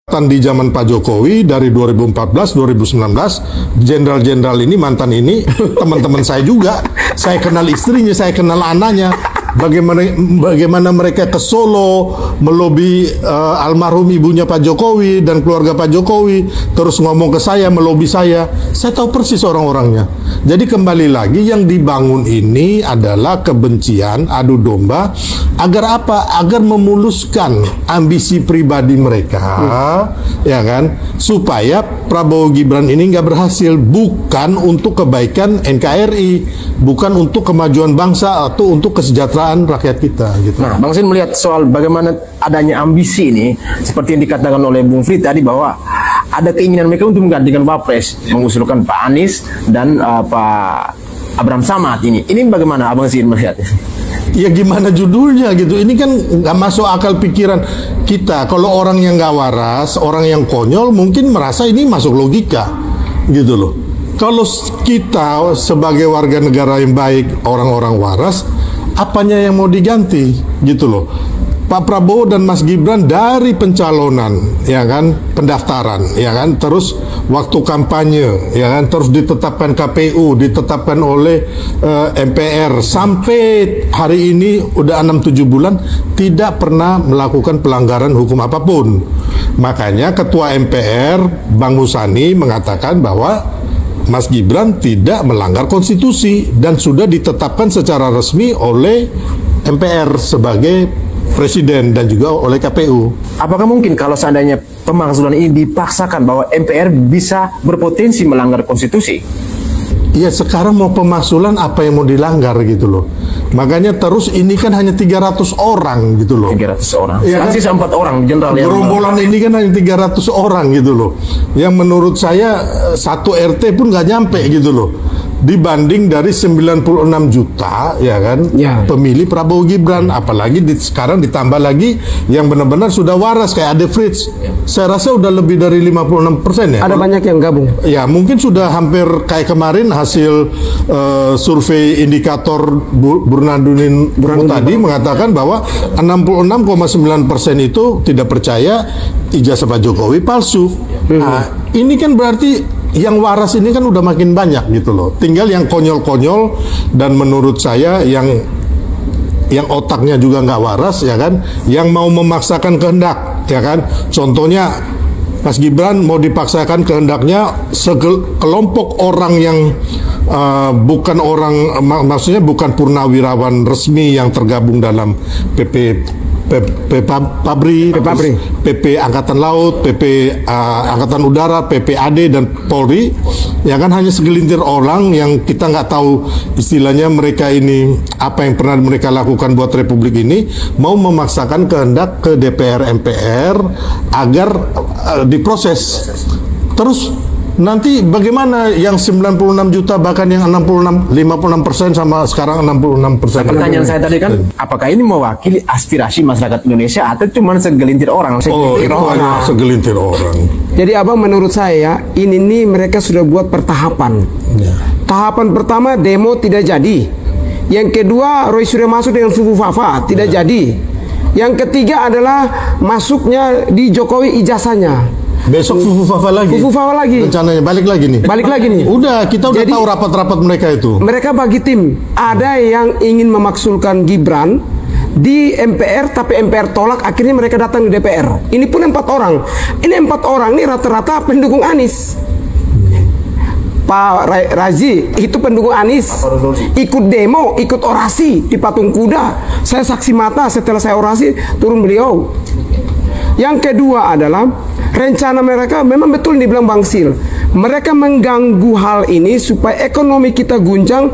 Di zaman Pak Jokowi dari 2014-2019, jenderal-jenderal ini, mantan ini, teman-teman saya juga. Saya kenal istrinya, saya kenal anaknya. Bagaimana mereka ke Solo melobi almarhum ibunya Pak Jokowi dan keluarga Pak Jokowi, terus ngomong ke saya, melobi saya tahu persis orang-orangnya. Jadi kembali lagi, yang dibangun ini adalah kebencian, adu domba, agar apa? Agar memuluskan ambisi pribadi mereka, ya kan, supaya Prabowo Gibran ini nggak berhasil, bukan untuk kebaikan NKRI, bukan untuk kemajuan bangsa atau untuk kesejahteraan rakyat kita gitu. Nah, Bang Sin melihat soal bagaimana adanya ambisi ini, seperti yang dikatakan oleh Bung Frit tadi, bahwa ada keinginan mereka untuk menggantikan Wapres, mengusulkan Pak Anies dan Pak Abraham Samad ini. Ini bagaimana Abang Sin melihatnya? Ya gimana judulnya gitu. Ini kan nggak masuk akal pikiran kita. Kalau orang yang nggak waras, orang yang konyol, mungkin merasa ini masuk logika gitu loh. Kalau kita sebagai warga negara yang baik, orang-orang waras, apanya yang mau diganti gitu loh. Pak Prabowo dan Mas Gibran dari pencalonan, ya kan, pendaftaran, ya kan, terus waktu kampanye, ya kan, terus ditetapkan KPU, ditetapkan oleh MPR, sampai hari ini udah 6-7 bulan tidak pernah melakukan pelanggaran hukum apapun. Makanya Ketua MPR Bang Musani mengatakan bahwa Mas Gibran tidak melanggar konstitusi dan sudah ditetapkan secara resmi oleh MPR sebagai Presiden dan juga oleh KPU. Apakah mungkin kalau seandainya pemakzulan ini dipaksakan bahwa MPR bisa berpotensi melanggar konstitusi? Ya sekarang mau pemakzulan apa yang mau dilanggar gitu loh. Makanya terus ini kan hanya 300 orang gitu loh. 300 orang. Ya, kan sisa 4 orang jenderal yang gerombolan ini kan hanya 300 orang gitu loh. Yang menurut saya satu RT pun nggak nyampe gitu loh. Dibanding dari 96 juta ya kan, ya, pemilih Prabowo Gibran, apalagi sekarang ditambah lagi yang benar-benar sudah waras kayak Ade Fritz. Saya rasa udah lebih dari 56% ya. Ada banyak yang gabung. Ya mungkin sudah hampir kayak kemarin hasil survei indikator Burhanuddin tadi mengatakan bahwa 66,9% itu tidak percaya ijazah Pak Jokowi palsu. Nah, ini kan berarti yang waras ini kan udah makin banyak gitu loh. Tinggal yang konyol-konyol dan menurut saya yang otaknya juga nggak waras ya kan, yang mau memaksakan kehendak ya kan. Contohnya Mas Gibran mau dipaksakan kehendaknya sekelompok orang yang bukan orang, maksudnya bukan purnawirawan resmi yang tergabung dalam PP Angkatan Laut, PP Angkatan Udara, PPAD dan Polri, ya kan, hanya segelintir orang yang kita nggak tahu istilahnya mereka ini apa yang pernah mereka lakukan buat Republik ini, mau memaksakan kehendak ke DPR MPR agar diproses. Terus nanti bagaimana yang 96 juta bahkan yang 56% sama sekarang 66%? Pertanyaan saya tadi kan, apakah ini mewakili aspirasi masyarakat Indonesia atau cuma segelintir orang? Segelintir orang. Jadi abang, menurut saya ini nih mereka sudah buat pertahapan. Ya. Tahapan pertama demo tidak jadi. Yang kedua Roy Suryo masuk dengan Fufu Fafa tidak jadi. Yang ketiga adalah masuknya di Jokowi ijazahnya. Besok Fufu Fafa lagi. Fufu Fafa lagi. Rencananya balik lagi nih. Udah, kita udah tahu rapat-rapat mereka itu. Mereka bagi tim. Ada yang ingin memaksulkan Gibran di MPR, tapi MPR tolak. Akhirnya mereka datang di DPR. Ini pun 4 orang. Ini 4 orang nih rata-rata pendukung Anies. Pak Razi itu pendukung Anies, ikut demo, ikut orasi di Patung Kuda. Saya saksi mata setelah saya orasi turun beliau. Yang kedua adalah rencana mereka memang betul dibilang Bang Sil. Mereka mengganggu hal ini supaya ekonomi kita guncang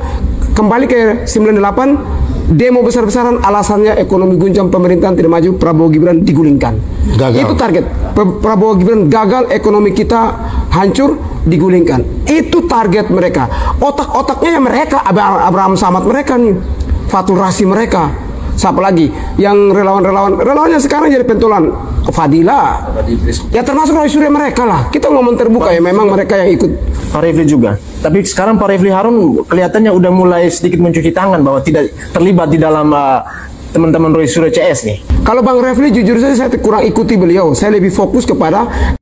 kembali ke 98. Demo besar-besaran alasannya ekonomi guncang, pemerintahan tidak maju, Prabowo Gibran digulingkan. Gagal. Itu target. Prabowo Gibran gagal, ekonomi kita hancur, digulingkan. Itu target mereka. Otak-otaknya ya mereka, Abraham Samad mereka nih, Fatul Rasi mereka. Siapa lagi? Yang relawannya sekarang jadi pentolan Fadila. Ya termasuk Roy Suryo mereka lah. Kita ngomong terbuka ya, memang mereka yang ikut. Pak Refli juga. Tapi sekarang Pak Refli Harun kelihatannya udah mulai sedikit mencuci tangan bahwa tidak terlibat di dalam teman-teman Roy Suryo CS nih? Kalau Bang Refli jujur saja saya kurang ikuti beliau. Saya lebih fokus kepada